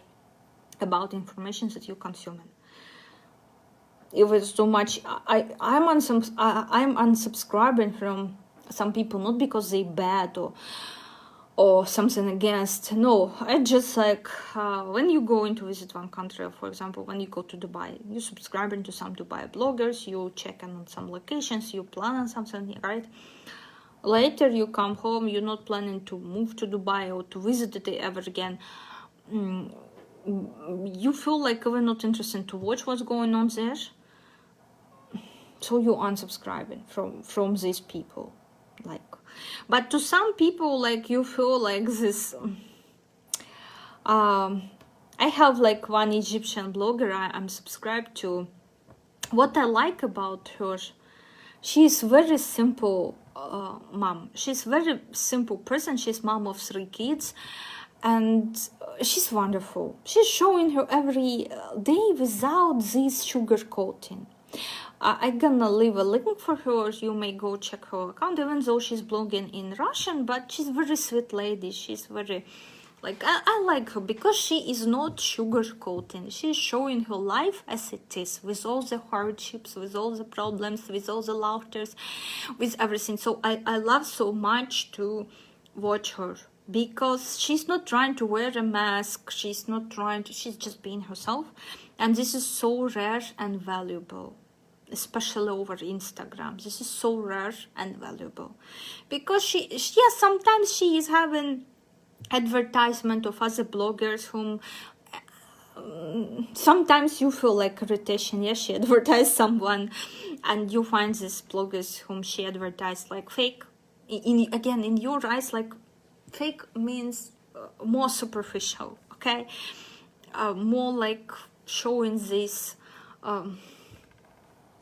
about information that you're consuming. If it's too much, I'm unsubscribing from some people, not because they're bad or something against. No, I just like when you go into visit one country, for example, when you go to Dubai, you subscribing to some Dubai bloggers, you check on some locations, you plan on something, right? Later you come home, you're not planning to move to Dubai or to visit it ever again. You feel like you're not interested to watch what's going on there, so you're unsubscribing from these people, like. But to some people, like, you feel like this. I have like one Egyptian blogger I'm subscribed to. What I like about her, she's very simple mom. She's very simple person. She's mom of 3 kids, and she's wonderful. She's showing her every day without this sugar coating. I'm gonna leave a link for her. You may go check her account, even though she's blogging in Russian, but she's a very sweet lady. She's very, like, I like her because she is not sugarcoating. She's showing her life as it is, with all the hardships, with all the problems, with all the laughters, with everything. So I love so much to watch her because she's not trying to wear a mask. She's just being herself. And this is so rare and valuable, especially over Instagram. This is so rare and valuable because sometimes she is having advertisement of other bloggers whom sometimes you feel like irritation. Yes, she advertised someone and you find these bloggers whom she advertised like fake. In your eyes, like, fake means more superficial, okay? More like showing this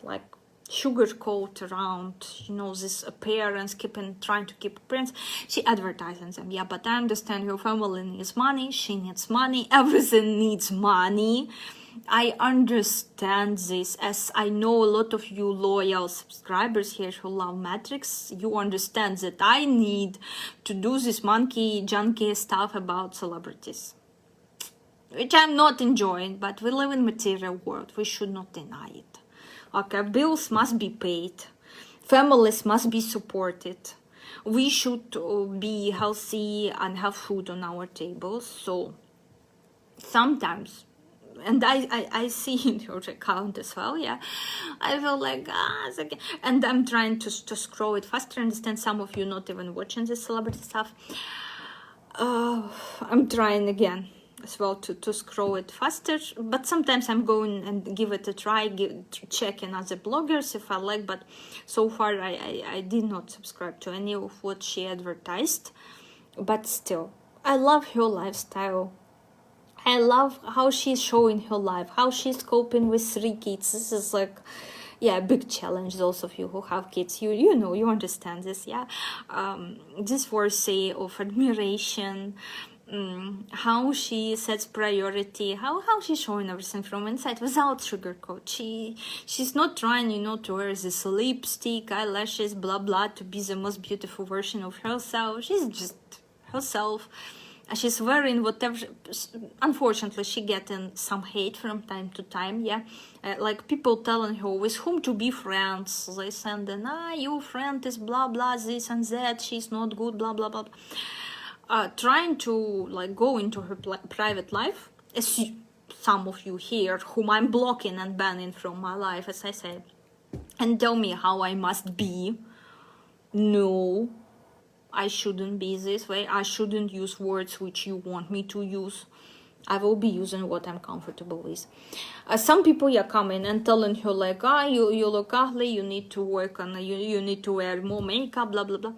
like sugar coat around, this appearance, trying to keep appearance. She advertising them. Yeah, but I understand her family needs money. She needs money. Everything needs money. I understand this, as I know a lot of you loyal subscribers here who love Matrix. You understand that I need to do this monkey junkie stuff about celebrities, which I'm not enjoying, but we live in material world. We should not deny it. Okay, bills must be paid. Families must be supported. We should be healthy and have food on our tables. So sometimes and I see in your account as well, yeah. I feel like, it's okay. And I'm trying to scroll it faster. I understand some of you not even watching this celebrity stuff. I'm trying again as well to scroll it faster, but sometimes I'm going and give it a try, checking other bloggers if I like, but so far I did not subscribe to any of what she advertised. But still, I love her lifestyle. I love how she's showing her life, how she's coping with 3 kids. This is like, yeah, a big challenge. Those of you who have kids, you know, you understand this, yeah. This worthy of admiration, how she sets priority, how she's showing everything from inside without sugarcoat. She's not trying, you know, to wear this lipstick, eyelashes, blah blah, to be the most beautiful version of herself. She's just herself. She's wearing whatever. Unfortunately, she getting some hate from time to time, yeah. Like people telling her with whom to be friends. They sending, your friend is blah blah, this and that, she's not good, blah blah blah. Trying to like go into her private life, as some of you here whom I'm blocking and banning from my life, as I say, and tell me how I must be. No, I shouldn't be this way. I shouldn't use words which you want me to use. I will be using what I'm comfortable with. Some people, yeah, coming and telling her like, you look ugly, you need to work on, you need to wear more makeup, blah blah blah.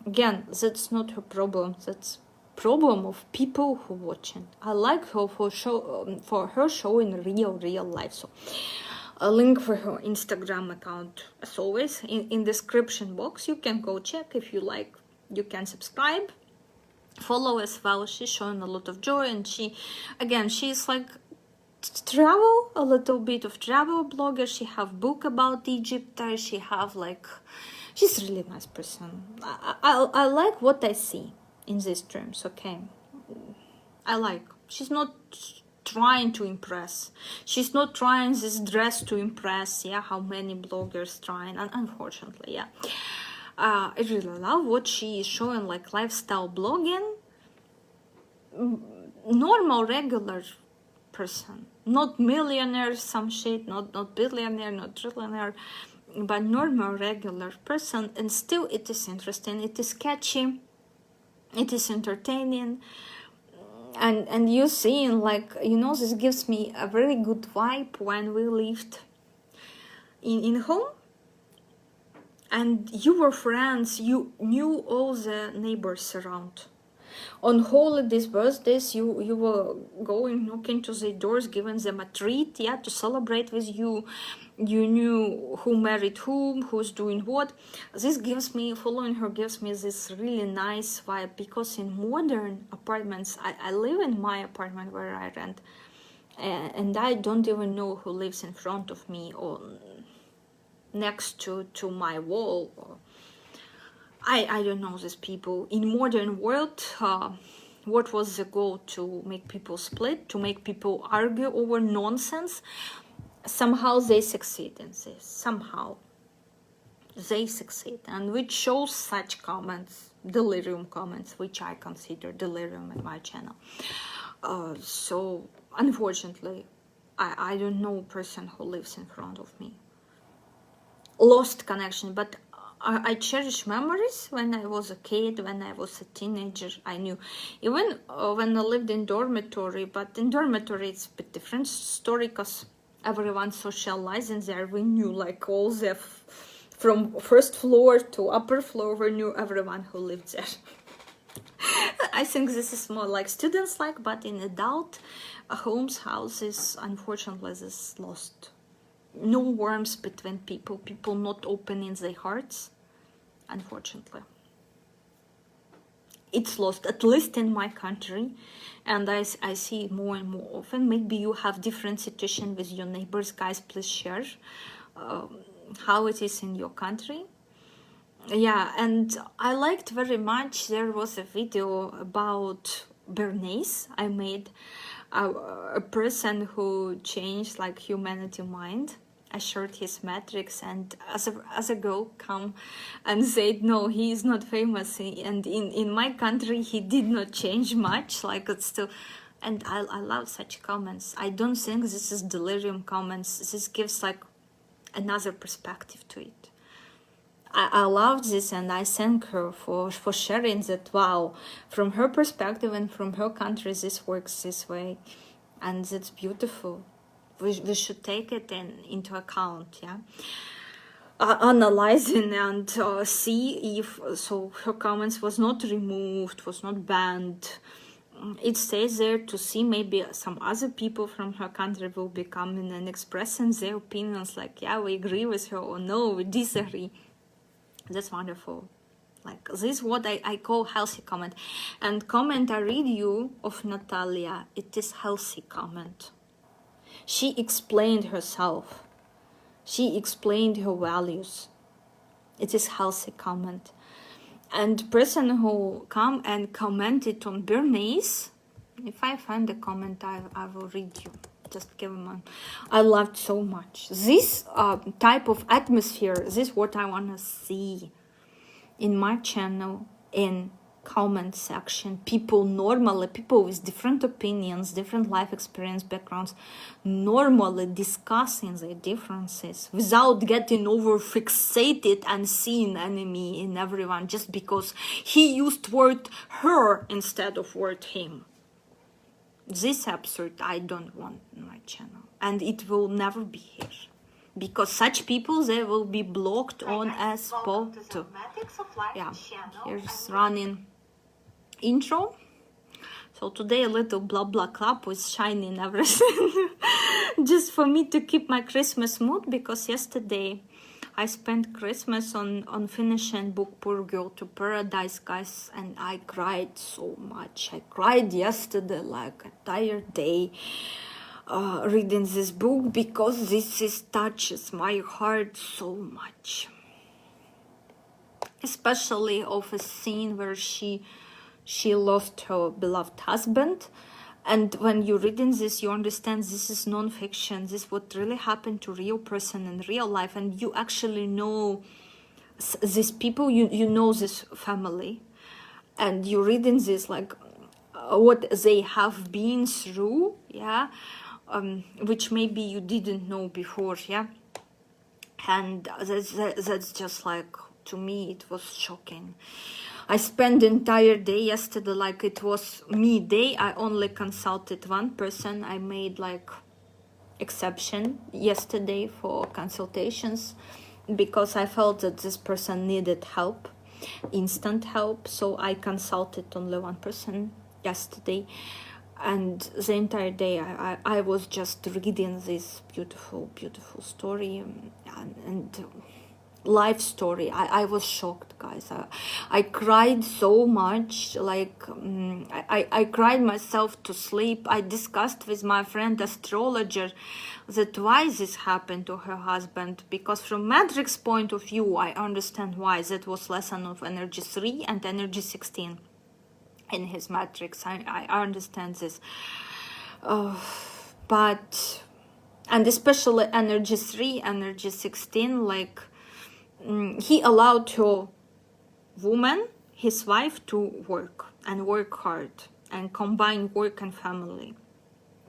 Again, that's not her problem. That's problem of people who watching. I like her for her showing real life. So a link for her Instagram account, as always, in description box. You can go check if you like. You can subscribe, follow as well. She's showing a lot of joy, and she's like travel, a little bit of travel blogger. She have book about Egypt. She have like, she's a really nice person. I like what I see in these terms. Okay, I like. She's not trying to impress. She's not trying this dress to impress. Yeah, how many bloggers trying, and unfortunately, yeah. I really love what she is showing, like lifestyle blogging. Normal, regular person, not millionaire, some shit, not billionaire, not trillionaire, but normal, regular person. And still, it is interesting. It is catchy. It is entertaining. And you seeing, like, you know, this gives me a very good vibe when we lived in home. And you were friends, you knew all the neighbors around. On holidays, birthdays, you were going, knocking to the doors, giving them a treat, yeah, to celebrate with you. You knew who married whom, who's doing what. This gives me, following her gives me this really nice vibe, because in modern apartments, I live in my apartment where I rent, and I don't even know who lives in front of me or next to my wall. I don't know these people. In modern world, what was the goal? To make people split, to make people argue over nonsense. Somehow they succeed in this. Somehow they succeed, and which shows such comments, delirium comments, which I consider delirium in my channel. So unfortunately, I don't know a person who lives in front of me. Lost connection, but I cherish memories when I was a kid, when I was a teenager. I knew, even when I lived in dormitory, but in dormitory it's a bit different story, because everyone socializing there. We knew like all the from first floor to upper floor, we knew everyone who lived there. I think this is more like students like, but in adult homes, houses, unfortunately this is lost. No warmth between people not opening their hearts, unfortunately. It's lost, at least in my country, and I see it more and more often. Maybe you have different situation with your neighbors. Guys, please share how it is in your country. Yeah, and I liked very much, there was a video about Bernays I made, a person who changed like humanity mind. I shared his metrics, and as a girl come and said, no, he is not famous, and in my country he did not change much, like it's still, And I love such comments. I don't think this is delirium comments. This gives like another perspective to it. I love this, and I thank her for sharing that. Wow, from her perspective and from her country, this works this way, and that's beautiful. We should take it into account, yeah. Analyzing and see if so her comments was not removed, was not banned. It stays there to see maybe some other people from her country will be coming and expressing their opinions, like, yeah, we agree with her, or no, we disagree. That's wonderful. Like, this is what I call healthy comment. And comment I read you of Natalia, it is healthy comment. She explained herself. She explained her values. It is healthy comment. And person who come and commented on Bernays, if I find the comment, I will read you. Just give them on. I loved so much. This type of atmosphere, this is what I want to see in my channel, in comment section. People normally, people with different opinions, different life experience backgrounds, normally discussing their differences without getting over fixated and seeing enemy in everyone just because he used word her instead of word him. This absurd I don't want in my channel, and it will never be here, because such people, they will be blocked on a spot. Yeah, here's running intro. So today a little blah blah club with shining everything just for me to keep my Christmas mood, because yesterday I spent Christmas on finishing book Poor Girl to Paradise, guys, and I cried so much. I cried yesterday like a tired day reading this book, because this touches my heart so much. Especially of a scene where she lost her beloved husband. And when you're reading this, you understand this is non-fiction. This is what really happened to real person in real life. And you actually know these people, you know this family. And you're reading this, like, what they have been through, yeah, which maybe you didn't know before, yeah. And that's just like, to me, it was shocking. I spent the entire day yesterday like it was me day. I only consulted one person. I made like exception yesterday for consultations because I felt that this person needed help, instant help. So I consulted only one person yesterday. And the entire day I was just reading this beautiful, beautiful story and life story. I was shocked, guys. I cried so much, like I cried myself to sleep. I discussed with my friend astrologer that why this happened to her husband, because from Matrix point of view I understand why. That was lesson of energy 3 and energy 16 in his matrix. I understand this, but and especially energy 3, energy 16, like he allowed her woman, his wife, to work and work hard and combine work and family.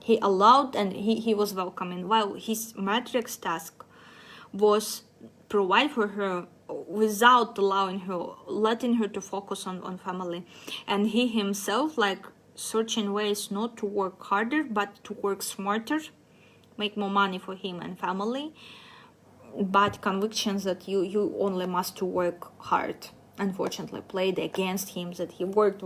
He allowed, and he was welcoming, while his matrix task was provide for her without allowing her, letting her to focus on family. And he himself, like, searching ways not to work harder but to work smarter, make more money for him and family, but convictions that you only must to work hard, unfortunately, played against him, that he worked,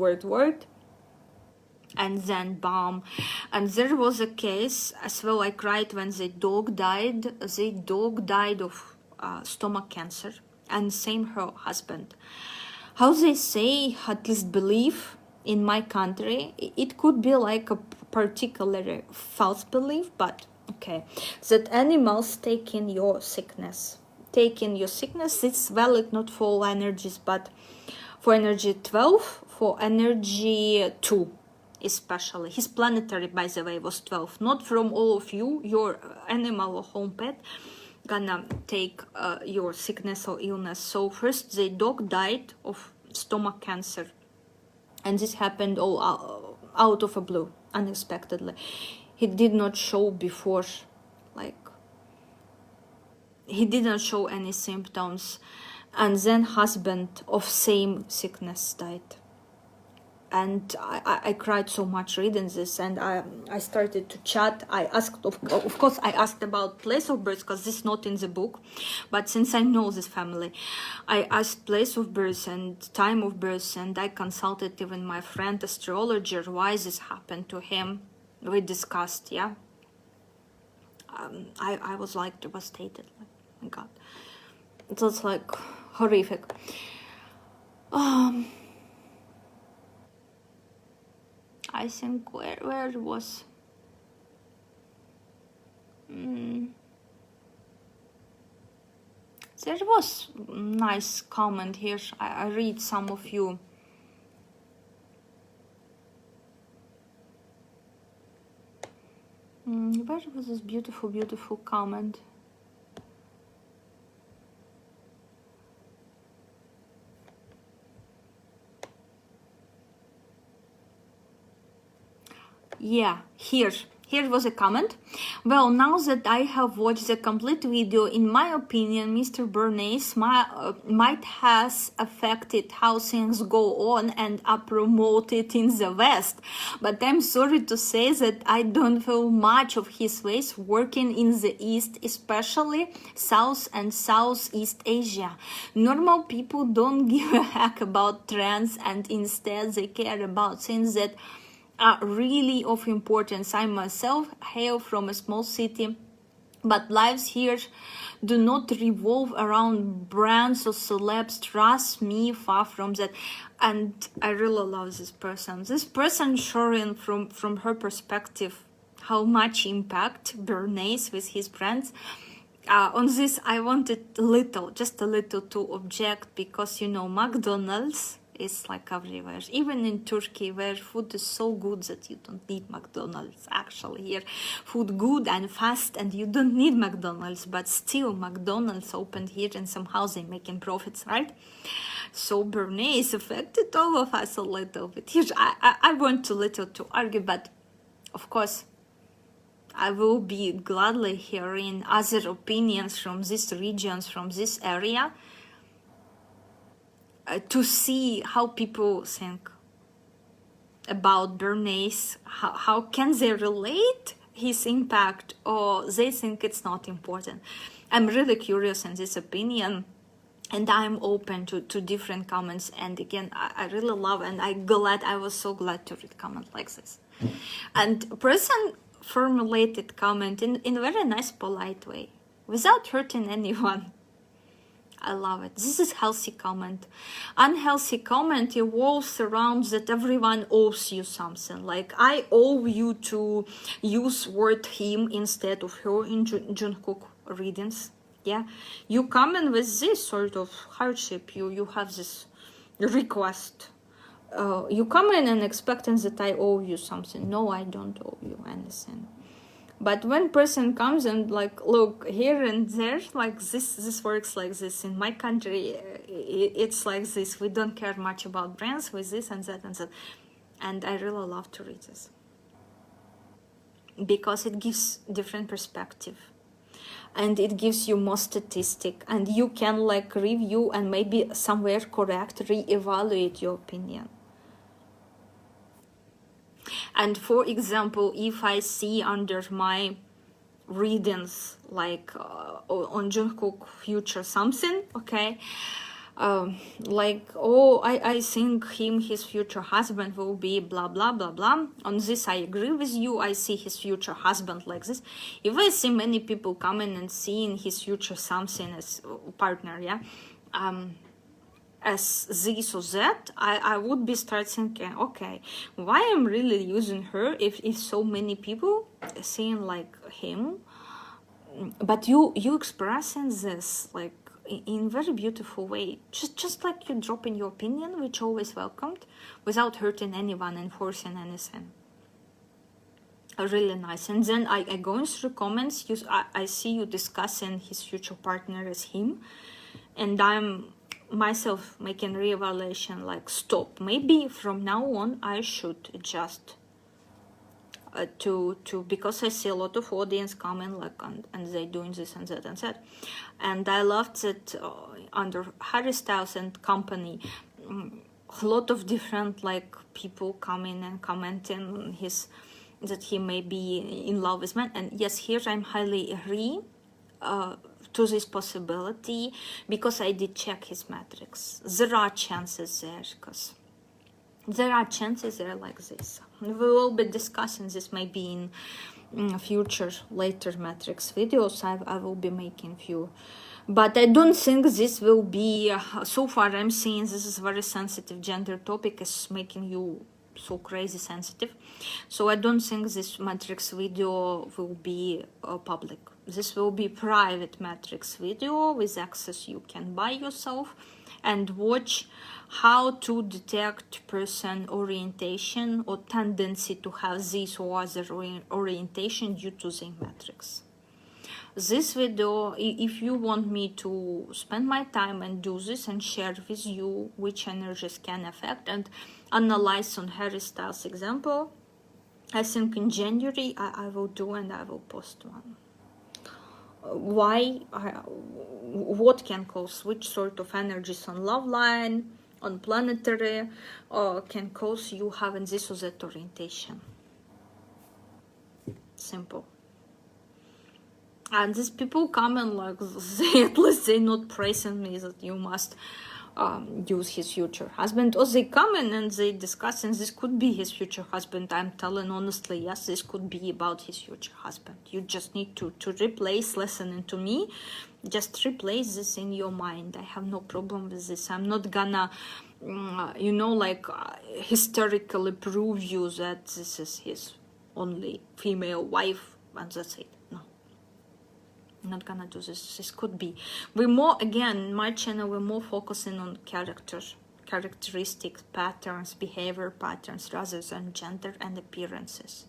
and then bomb. And there was a case as well. I cried when the dog died. The dog died of stomach cancer, and same her husband. How they say, at least belief in my country, it could be like a particular false belief, but okay, that animals taking your sickness. It's valid not for all energies, but for energy 12, for energy 2 especially. His planetary, by the way, was 12. Not from all of you, your animal or home pet gonna take your sickness or illness. So first the dog died of stomach cancer, And this happened all out of a blue, unexpectedly. He did not show before, like, he didn't show any symptoms. And then husband of same sickness died. And I cried so much reading this, and I started to chat. I asked, of course, I asked about place of birth, because this is not in the book. But since I know this family, I asked place of birth and time of birth, and I consulted even my friend astrologer why this happened to him. We discussed, yeah. I was like devastated. Like, oh my God, it was like horrific. I think where it was. There was nice comment here. I read some of you. Where was this beautiful comment? Yeah, here was a comment. Well, now that I have watched the complete video, in my opinion, Mr. Bernays might has affected how things go on and are promoted in the West. But I'm sorry to say that I don't feel much of his ways working in the East, especially South and Southeast Asia. Normal people don't give a heck about trends, and instead they care about things that are really of importance. I myself hail from a small city, but lives here do not revolve around brands or celebs. Trust me, far from that. And I really love this person. This person showing from her perspective how much impact Bernays with his brands. On this, I wanted just a little to object, because, you know, McDonald's is like everywhere, even in Turkey, where food is so good that you don't need McDonald's. Actually, here food good and fast, and you don't need McDonald's, but still McDonald's opened here, and somehow they're making profits, right? So Bernays affected all of us a little bit. Here I want a little to argue, but of course I will be gladly hearing other opinions from these regions, from this area, to see how people think about Bernays. How can they relate his impact, or they think it's not important? I'm really curious in this opinion, and I'm open to different comments. And again, I really love, and I was so glad to read comments like this. And a person formulated comment in a very nice, polite way, without hurting anyone. I love it. This is healthy comment. Unhealthy comment evolves around that everyone owes you something. Like, I owe you to use word him instead of her in Jungkook readings. Yeah, you come in with this sort of hardship. You have this request. You come in and expecting that I owe you something. No, I don't owe you anything. But when person comes and like, look, here and there, like this works like this. In my country, it's like this. We don't care much about brands with this and that and that. And I really love to read this, because it gives different perspective, and it gives you more statistic, and you can like review and maybe somewhere correct, re-evaluate your opinion. And for example, if I see under my readings like on Jungkook future something, okay, like, oh, I think his future husband will be blah blah blah blah. On this I agree with you. I see his future husband like this. If I see many people coming and seeing his future something as partner, yeah, as this or that, I would be start thinking, okay, why I'm really using her if so many people seeing like him. But you expressing this like in very beautiful way, just like you dropping your opinion, which always welcomed, without hurting anyone and forcing anything. Really nice. And then I going through comments, I see you discussing his future partner as him, and I'm myself making re-evaluation, like stop, maybe from now on I should adjust to because I see a lot of audience coming like and they doing this and that and that, and I loved that under Harry Styles and company, a lot of different like people coming and commenting on his that he may be in love with men. And yes, here I'm highly agree to this possibility, because I did check his matrix. There are chances there, because there are chances there like this. We will be discussing this maybe in future later matrix videos. I will be making few, but I don't think this will be so far I'm seeing this is very sensitive gender topic, is making you so crazy sensitive, so I don't think this matrix video will be public. This will be private matrix video with access you can buy yourself and watch how to detect person orientation or tendency to have this or other orientation due to the matrix. This video, if you want me to spend my time and do this and share with you which energies can affect and analyze on Harry Styles example, I think in January I will do, and I will post one. What can cause which sort of energies on love line, on planetary, can cause you having this or that orientation. Simple. And these people come and like they at least they not praising me that you must use his future husband, or they come in and they discuss and this could be his future husband. I'm telling honestly, yes, this could be about his future husband. You just need to replace listening to me, just replace this in your mind. I have no problem with this. I'm not gonna historically prove you that this is his only female wife and that's it. No, I'm not gonna do this. This could be. We're more, again, my channel, we're more focusing on characteristics, patterns, behavior patterns, rather than gender and appearances.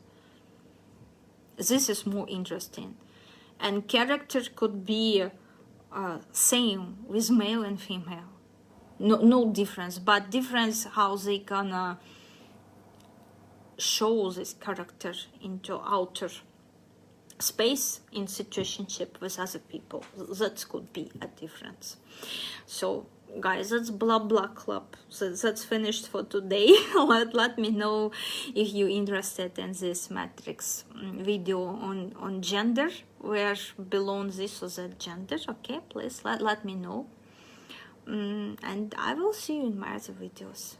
This is more interesting. And character could be same with male and female. No difference, but difference how they gonna show this character into outer space in situationship with other people. That could be a difference. So guys, that's blah blah club. So that's finished for today. let me know if you're interested in this matrix video on gender, where belongs this or that gender. Okay, please let me know, and I will see you in my other videos.